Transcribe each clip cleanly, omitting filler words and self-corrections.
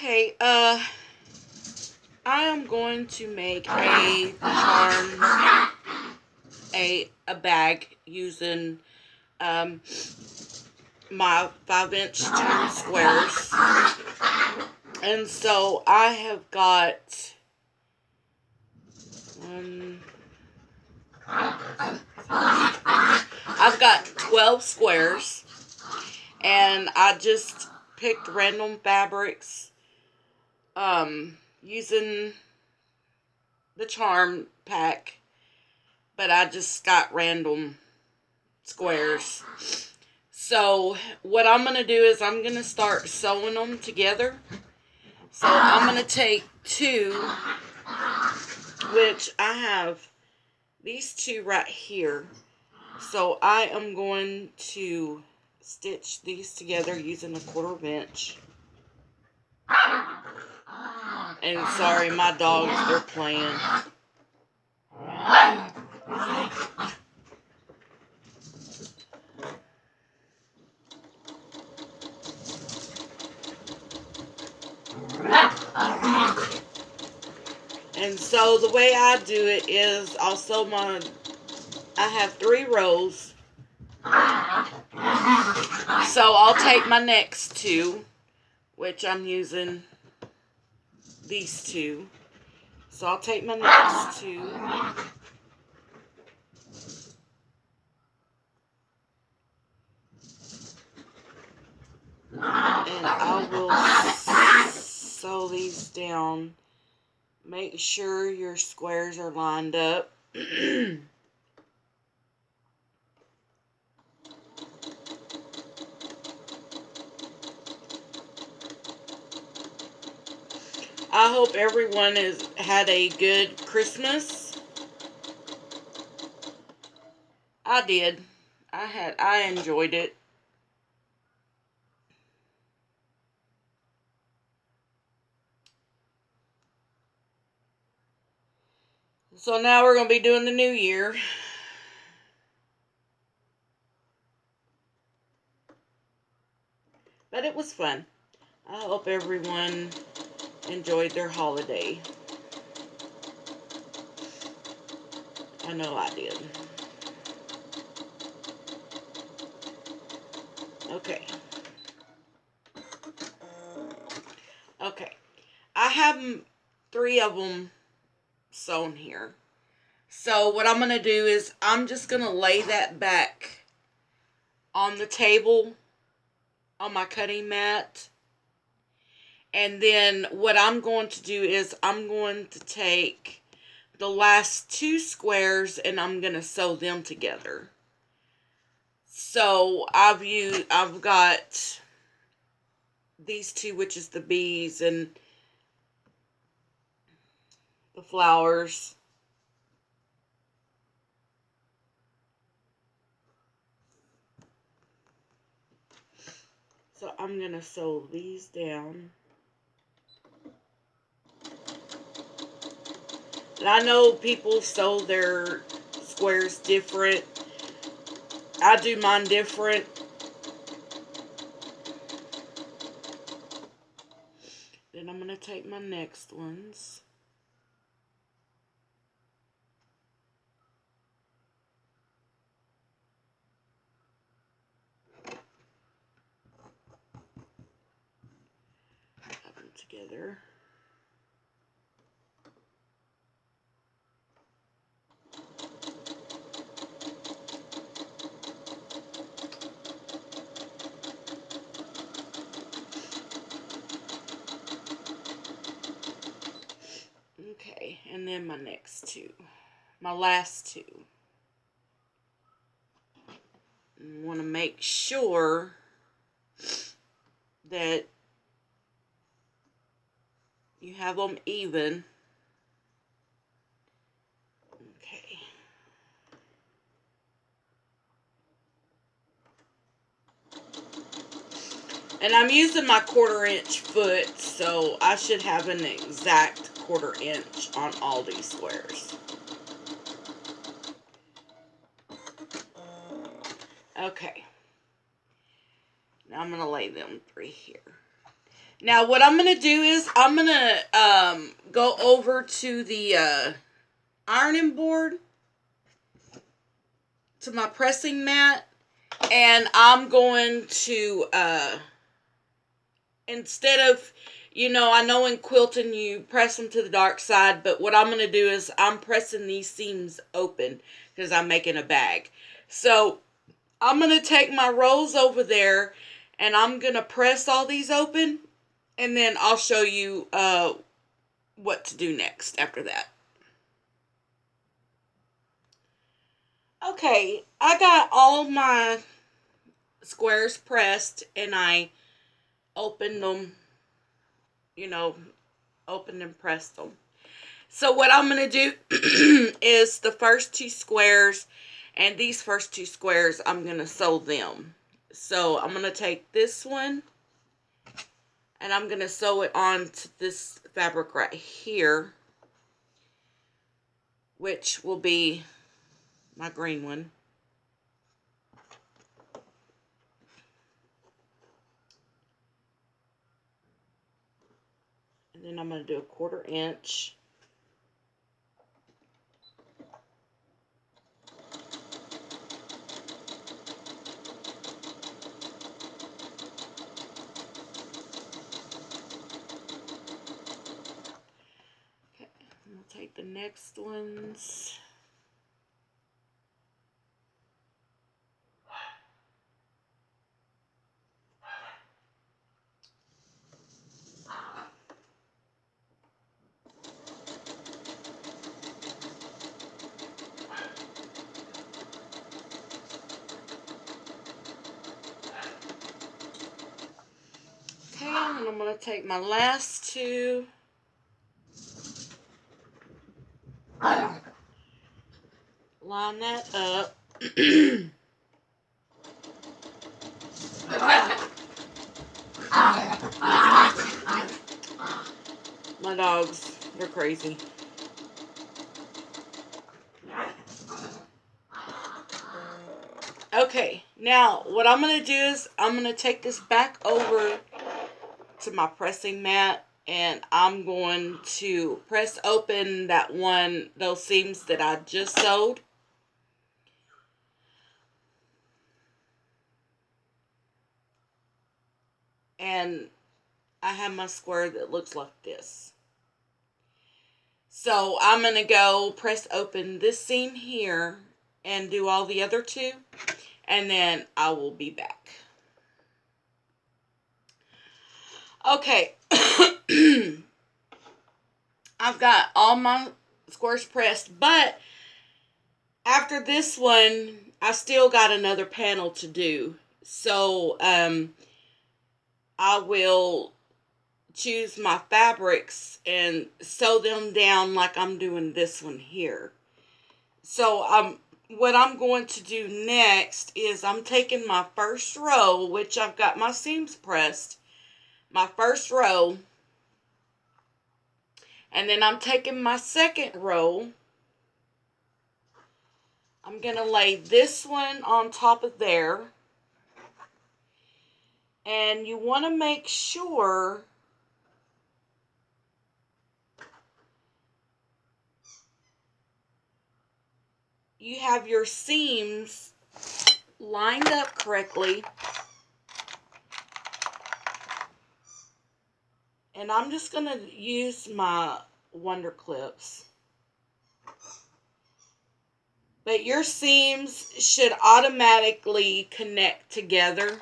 Okay, I am going to make a charm, a bag using my 5-inch charm squares. And so I have got I've got 12 squares, and I just picked random fabrics using the charm pack, but I just got random squares. So what I'm going to do is I'm going to start sewing them together. So I'm going to take two, which I have these two right here. So I am going to stitch these together using a 1/4 inch. And sorry, my dogs, they're playing. And so the way I do it is I have 3 rows. So I'll take my next 2, which I'm using these 2. So I'll take my next 2. And I will sew these down. Make sure your squares are lined up. I hope everyone has had a good Christmas. I did. I enjoyed it. So now we're going to be doing the new year. But it was fun. I hope everyone enjoyed their holiday. I know I did. Okay. Okay. I have 3 of them sewn here. So what I'm going to do is I'm just going to lay that back on the table on my cutting mat. And then what I'm going to do is I'm going to take the last 2 squares and I'm going to sew them together. So I've got these 2, which is the bees and the flowers. So I'm going to sew these down. And I know people sew their squares different. I do mine different. Then I'm going to take my next ones. Put them together. Okay, and then my next 2. My last 2. I want to make sure that you have them even. Okay. And I'm using my 1/4 inch foot, so I should have an exact 1/4 inch on all these squares. Okay. Now I'm going to lay them 3 here. Now what I'm going to do is I'm going to go over to the ironing board, to my pressing mat, and I'm going to, instead of, I know in quilting you press them to the dark side, but what I'm going to do is I'm pressing these seams open because I'm making a bag. So I'm going to take my rolls over there and I'm going to press all these open, and then I'll show you what to do next after that. Okay, I got all my squares pressed and I opened them, opened and pressed them. So what I'm going to do is the first two squares, and these first two squares, I'm going to sew them. So I'm going to take this one and I'm going to sew it onto this fabric right here, which will be my green one. And then I'm going to do a 1/4 inch. Okay, I'm going to take the next ones. Okay, and I'm going to take my last two. Line that up. My dogs, they're crazy. Okay, now what I'm going to do is I'm going to take this back over to my pressing mat, and I'm going to press open those seams that I just sewed. And I have my square that looks like this. So I'm going to go press open this seam here and do all the other two, and then I will be back. Okay. I've got all my squares pressed, but after this one, I still got another panel to do. So, I will choose my fabrics and sew them down like I'm doing this one here. So, what I'm going to do next is I'm taking my first row, which I've got my seams pressed, my first row, and then I'm taking my second row. I'm going to lay this one on top of there. And you want to make sure you have your seams lined up correctly. And I'm just going to use my Wonder Clips. But your seams should automatically connect together.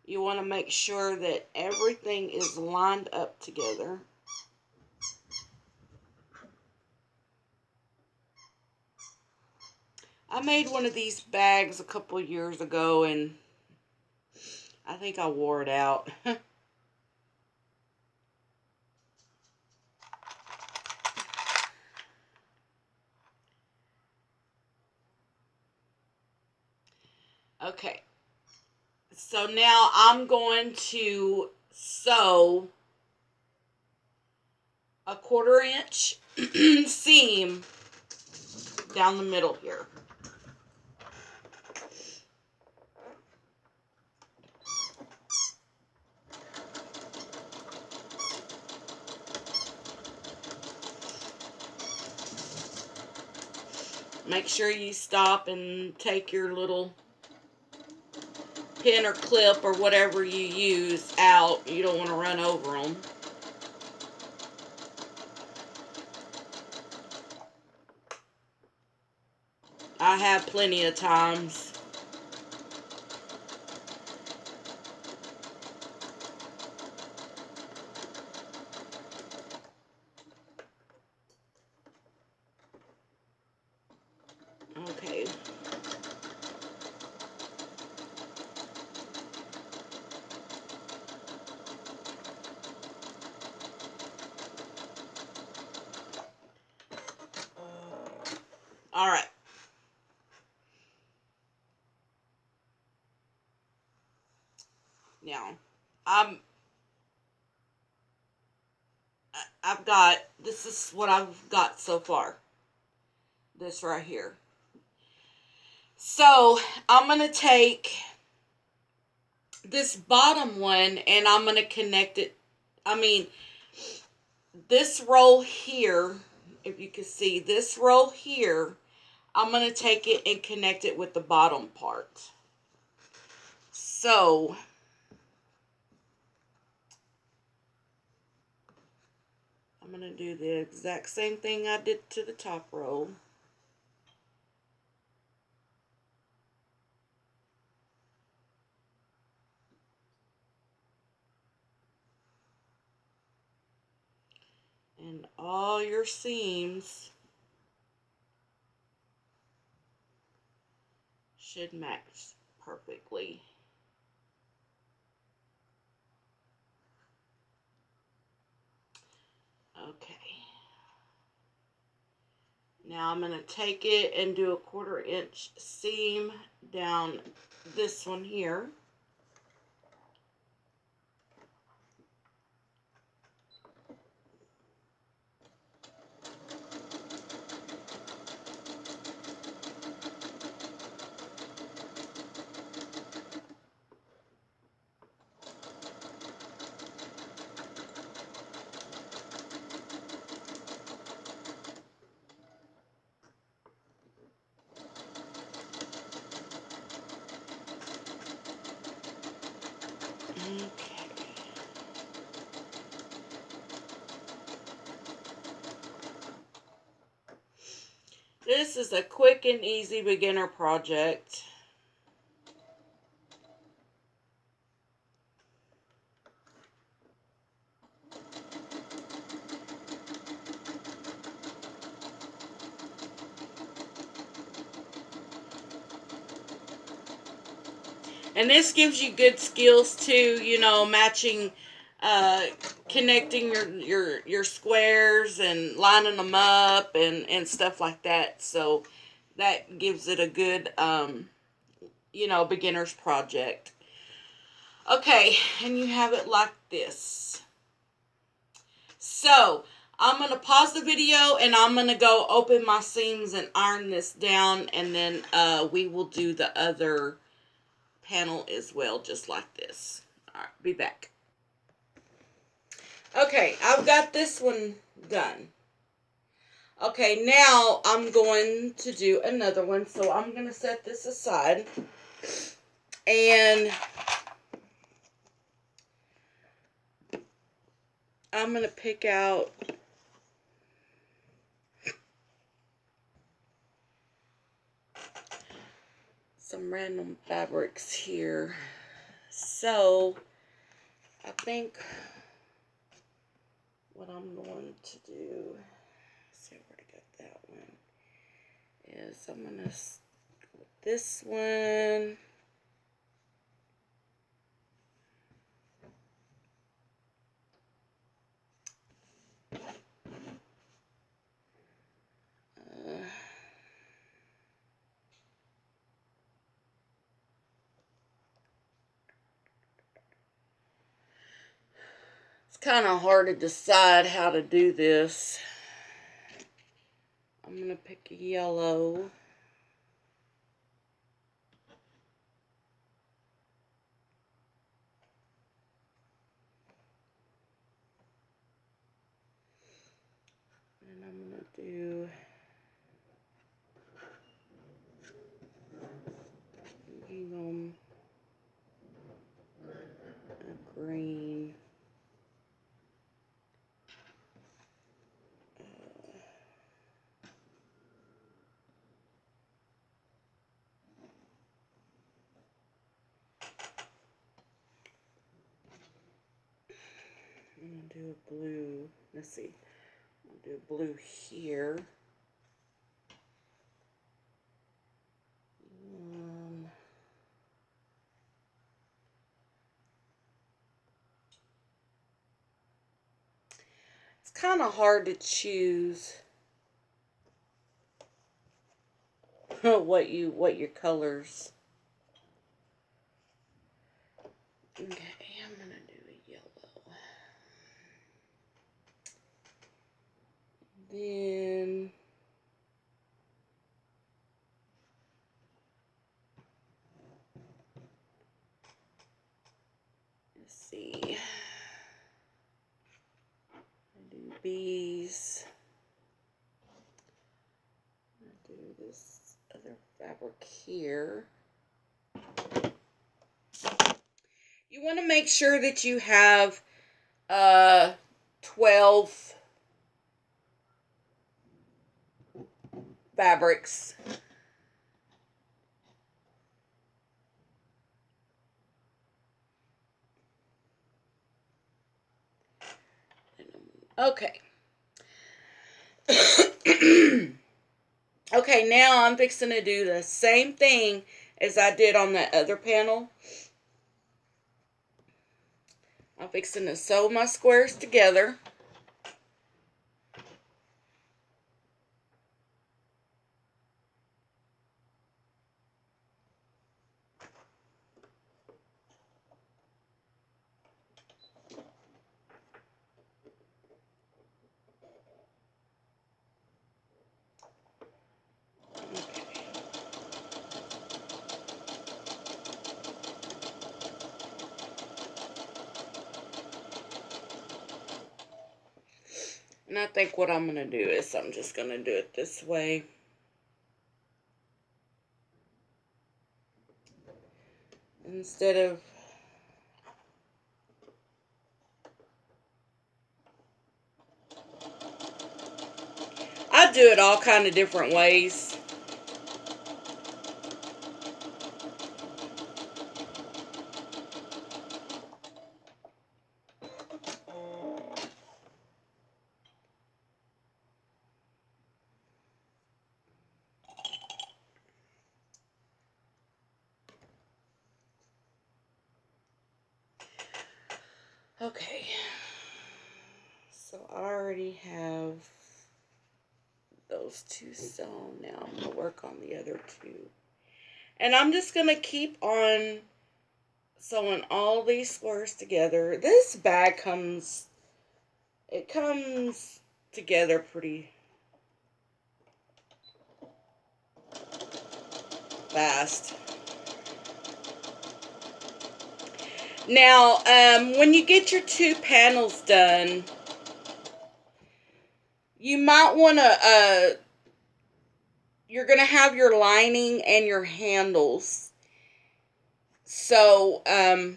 You want to make sure that everything is lined up together. I made one of these bags a couple years ago and I think I wore it out. Okay. So now I'm going to sew a 1/4 inch seam down the middle here. make sure you stop and take your little pin or clip or whatever you use out. You don't want to run over them. I have plenty of times. Okay. All right. Now, I've got, this is what I've got so far. This right here. So, I'm going to take this bottom one and I'm going to connect it. This roll here, if you can see, this roll here, I'm going to take it and connect it with the bottom part. So, I'm going to do the exact same thing I did to the top row. And all your seams should match perfectly. Okay. Now I'm going to take it and do a 1/4 inch seam down this one here. Okay. This is a quick and easy beginner project. And this gives you good skills too, you know, matching, connecting your squares and lining them up and stuff like that. So that gives it a good, you know, beginner's project. Okay, and you have it like this. So I'm going to pause the video and I'm going to go open my seams and iron this down, and then we will do the other panel as well, just like this. All right, be back. Okay, I've got this one done. Okay, now I'm going to do another one, so I'm going to set this aside, and I'm going to pick out some random fabrics here. So I think what I'm going to do, let's see where I got that one, is I'm going to go with this one. It's kind of hard to decide how to do this. I'm going to pick a yellow. And I'm going to do I'm going to do a blue. Let's see. I'll do a blue here. It's kind of hard to choose what your colors. Okay, I'm gonna do a yellow. Then let's see. I do bees. I do this other fabric here. You want to make sure that you have 12 fabrics. Okay. Okay, now I'm fixing to do the same thing as I did on that other panel. I'm fixing to sew my squares together. And I think what I'm going to do is I'm just going to do it this way. Instead of I do it all kind of different ways. Okay, so I already have those two sewn. Now I'm going to work on the other two. And I'm just going to keep on sewing all these squares together. This bag comes together pretty fast. Now, when you get your two panels done, you might want to, you're going to have your lining and your handles. So, I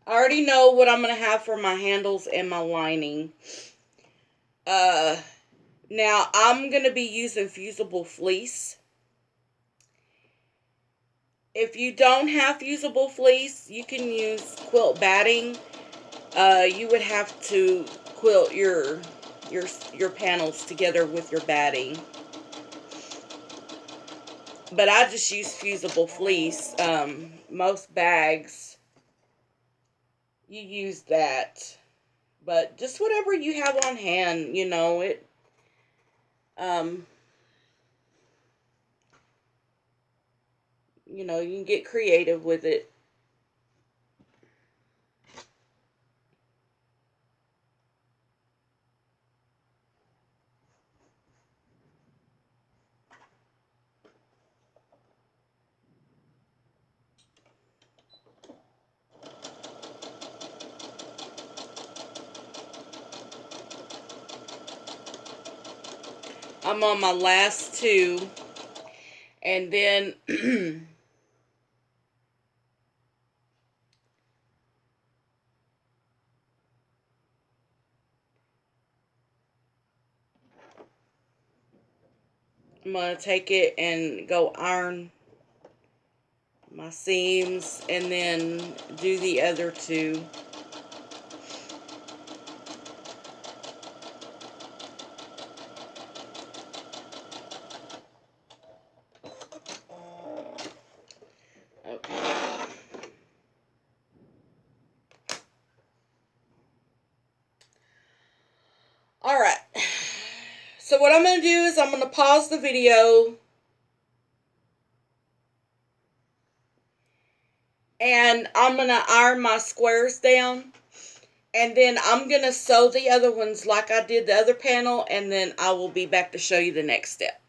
already know what I'm going to have for my handles and my lining. Now, I'm going to be using fusible fleece. If you don't have fusible fleece, you can use quilt batting. You would have to quilt your panels together with your batting. But I just use fusible fleece. Most bags, you use that. But just whatever you have on hand, you know, it, you know, you can get creative with it. I'm on my last two. And then I'm going to take it and go iron my seams and then do the other two. Okay. Alright. So what I'm going to do is I'm going to pause the video and I'm going to iron my squares down. And then I'm going to sew the other ones like I did the other panel, and then I will be back to show you the next step.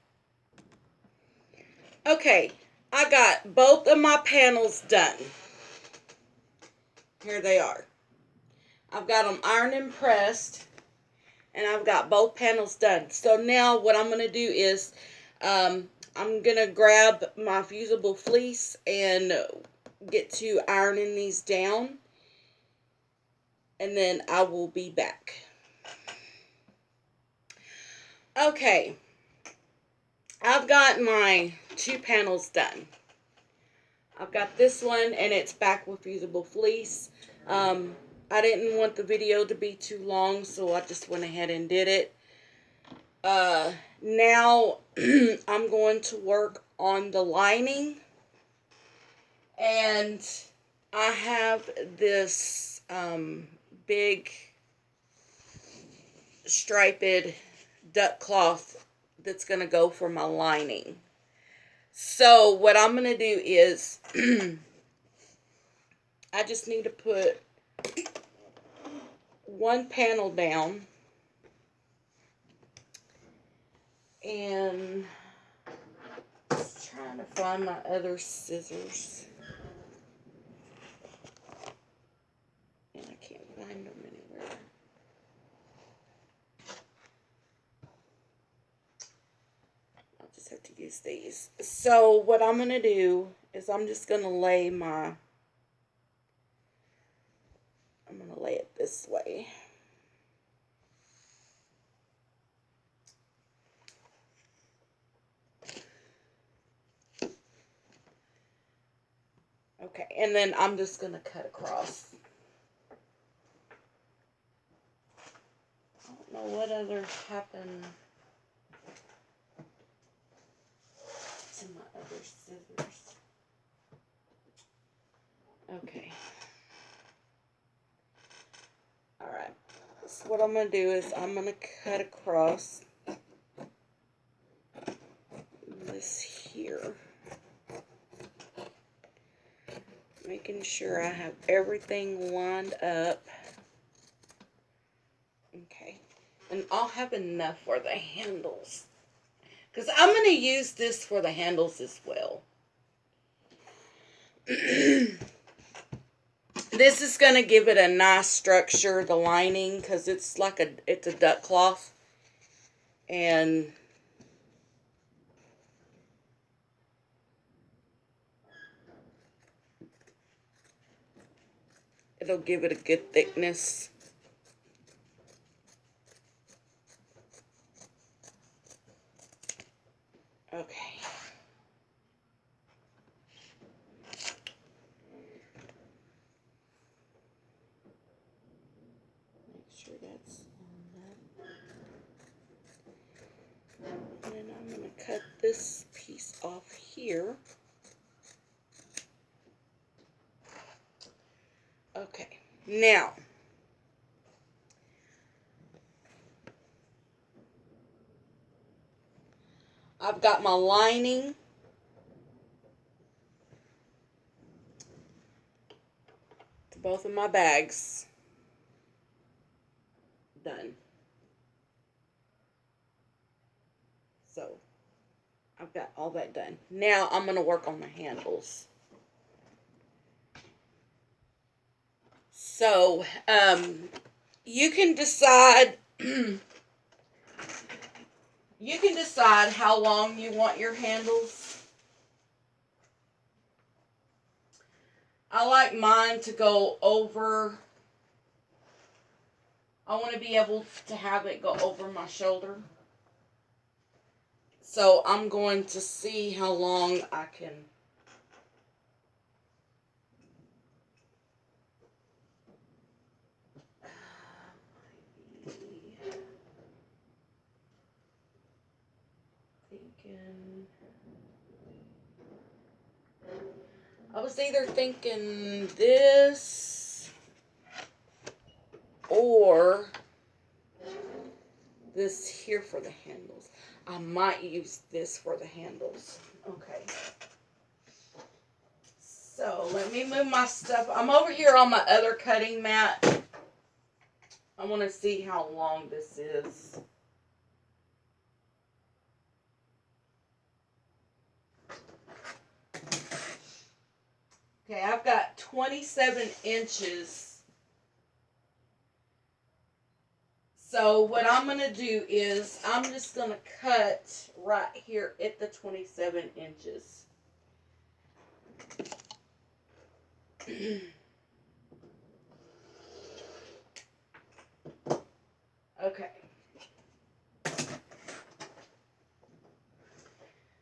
Okay, I got both of my panels done. Here they are. I've got them ironed and pressed, and I've got both panels done. So now what I'm going to do is I'm going to grab my fusible fleece and get to ironing these down, and then I will be back. Okay, I've got my 2 panels done. I've got this one, and it's back with fusible fleece. I didn't want the video to be too long, so I just went ahead and did it. Now I'm going to work on the lining, and I have this big striped duck cloth that's going to go for my lining. So what I'm going to do is I just need to put one panel down, and just trying to find my other scissors, and I can't find them anywhere. I'll just have to use these. So what I'm going to do is I'm just going to lay it this way. Okay, and then I'm just going to cut across. I don't know what other happened to my other scissors. Okay. Alright, so what I'm going to do is I'm going to cut across this here, making sure I have everything lined up. Okay, and I'll have enough for the handles, because I'm going to use this for the handles as well. This is going to give it a nice structure, the lining, because it's like it's a duck cloth. And it'll give it a good thickness. Okay. Sure that's on that. And then I'm going to cut this piece off here. Okay, now I've got my lining to both of my bags done. So I've got all that done. Now I'm going to work on the handles. So you can decide how long you want your handles. I like mine to go over. I want to be able to have it go over my shoulder. So I'm going to see how long I can either thinking this or this here for the handles. I might use this for the handles. Okay. So let me move my stuff. I'm over here on my other cutting mat. I want to see how long this is. Okay, I've got 27 inches. So what I'm going to do is I'm just going to cut right here at the 27 inches. Okay.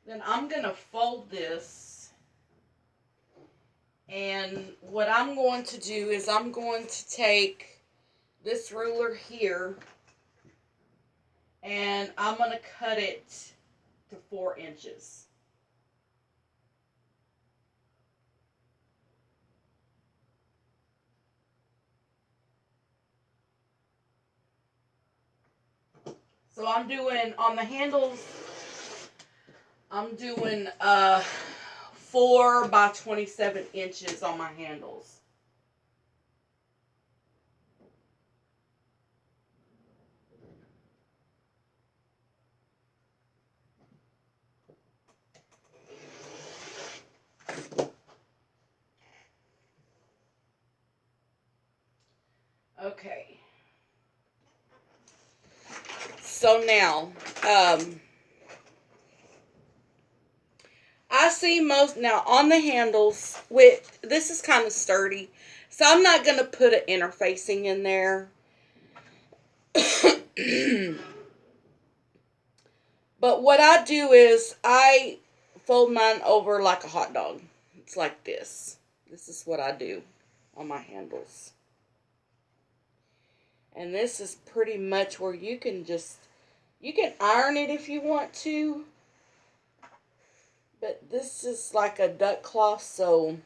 Then I'm going to fold this. And what I'm going to do is I'm going to take this ruler here and I'm going to cut it to 4 inches. So I'm doing, on the handles, I'm doing 4 by 27 inches on my handles. Okay. So now, I see most, now on the handles, this is kind of sturdy, so I'm not going to put an interfacing in there. But what I do is I fold mine over like a hot dog. It's like this. This is what I do on my handles. And this is pretty much where you can iron it if you want to. But this is like a duck cloth, so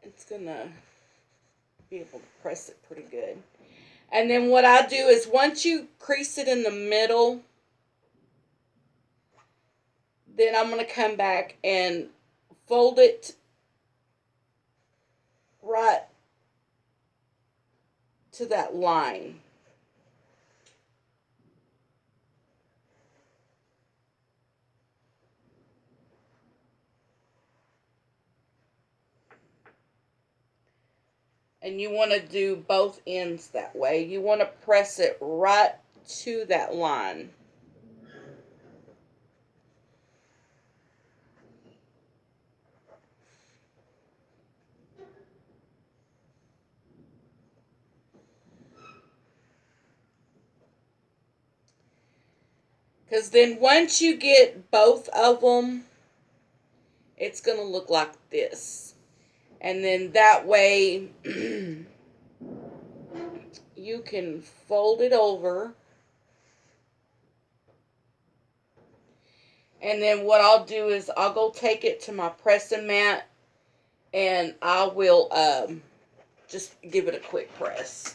it's gonna be able to press it pretty good. And then what I do is once you crease it in the middle, then I'm going to come back and fold it right to that line. And you want to do both ends that way. You want to press it right to that line. Because then once you get both of them, it's going to look like this. And then that way, you can fold it over. And then what I'll do is I'll go take it to my pressing mat and I will just give it a quick press.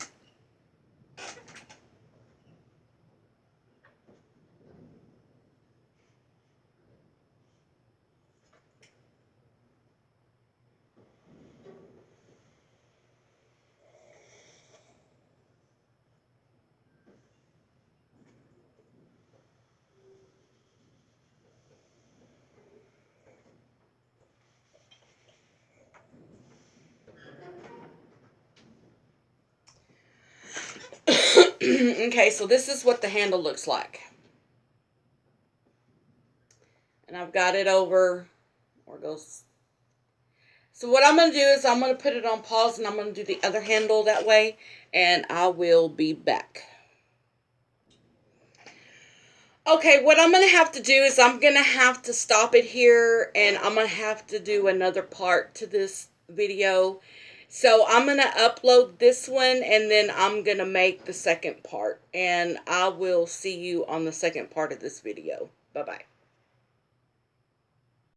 Okay, so this is what the handle looks like. And I've got it over, or goes. So what I'm going to do is I'm going to put it on pause and I'm going to do the other handle that way. And I will be back. Okay, what I'm going to have to do is I'm going to have to stop it here. And I'm going to have to do another part to this video. So I'm going to upload this one, and then I'm going to make the second part. And I will see you on the second part of this video. Bye-bye.